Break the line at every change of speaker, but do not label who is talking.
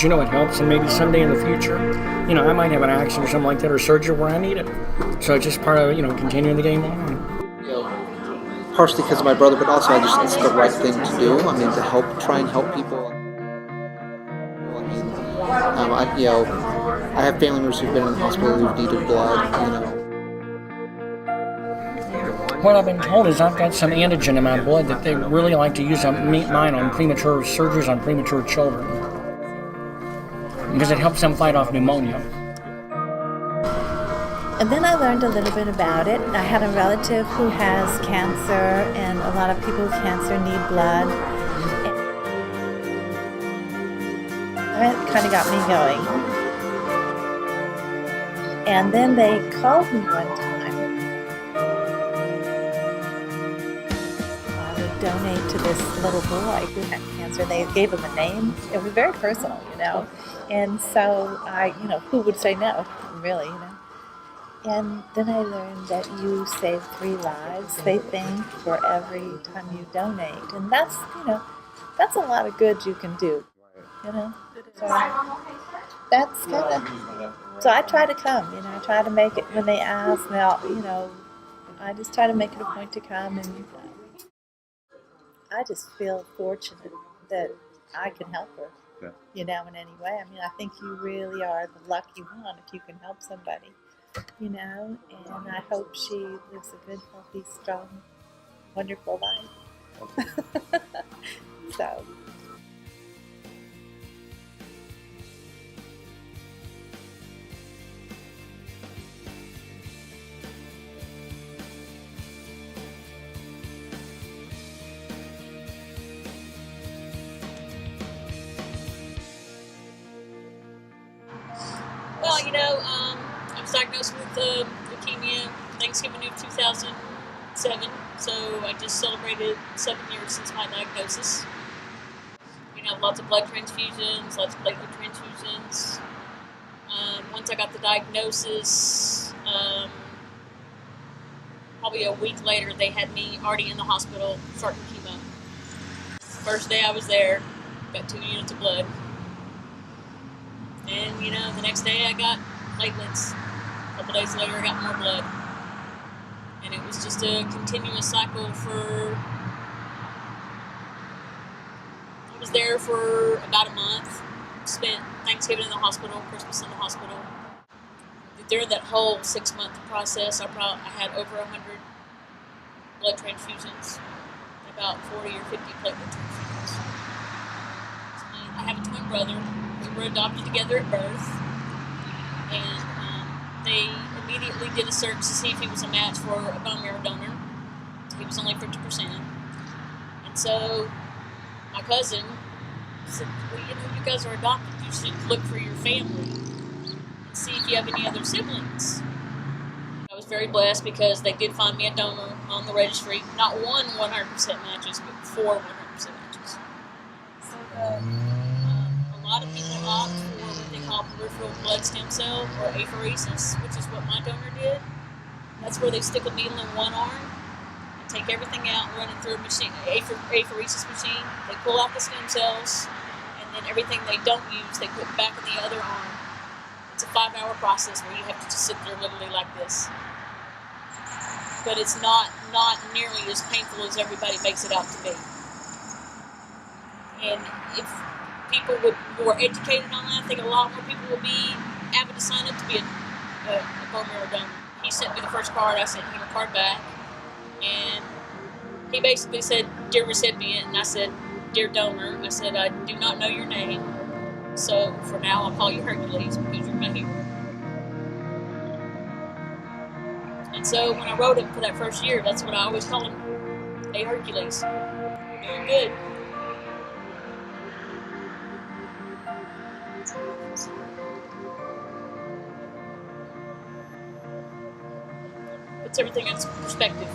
because, it helps, and maybe someday in the future, I might have an accident or something like that, or surgery where I need it. So it's just part of, continuing the game on.
Partially because of my brother, but also it's the right thing to do. I mean, to try and help people. I mean, I have family members who've been in the hospital who've needed blood.
What I've been told is I've got some antigen in my blood that they really like to use mine on premature surgeries on premature children, because it helps them fight off pneumonia.
And then I learned a little bit about it. I had a relative who has cancer, and a lot of people with cancer need blood. That kind of got me going. And then they called me one time. I would donate to this little boy who had cancer. They gave him a name. It was very personal, And so who would say no, really, And then I learned that you save 3 lives, they think, for every time you donate. And that's a lot of good you can do, So that's kind of, so I try to come, I try to make it, when they ask, now, I just try to make it a point to come, and I just feel fortunate that I can help her, in any way. I mean, I think you really are the lucky one if you can help somebody. And I hope she lives a good, healthy, strong, wonderful life. So.
Well, I was diagnosed with leukemia Thanksgiving of 2007, so I just celebrated 7 years since my diagnosis. Lots of blood transfusions, lots of platelet transfusions. Once I got the diagnosis, probably a week later, they had me already in the hospital starting chemo. First day I was there, got 2 units of blood. And, the next day I got platelets. A couple days later I got more blood. And it was just a continuous cycle I was there for about a month. Spent Thanksgiving in the hospital, Christmas in the hospital. During that whole 6-month process, I had over 100 blood transfusions, and about 40 or 50 platelet transfusions. I have a twin brother. We were adopted together at birth, and they immediately did a search to see if he was a match for a bone marrow donor. He was only 50%. And so my cousin said, well, you guys are adopted. You should look for your family and see if you have any other siblings. I was very blessed because they did find me a donor on the registry. Not 100% matches, but 4 100% matches. So a lot of people opt for what they call peripheral blood stem cell, or apheresis, which is what my donor did. That's where they stick a needle in one arm and take everything out and run it through a machine, apheresis machine. They pull out the stem cells, and then everything they don't use, they put back in the other arm. It's a 5-hour process where you have to just sit there literally like this. But it's not nearly as painful as everybody makes it out to be. And if people were more educated on that, I think a lot more people would be avid to sign up to be a bone marrow donor. He sent me the first card, I sent him a card back, and he basically said, "Dear recipient," and I said, "Dear donor." I said, "I do not know your name, so for now I'll call you Hercules because you're my hero." And so when I wrote him for that first year, that's what I always call him, "Hey Hercules, you're doing good." Puts everything in perspective.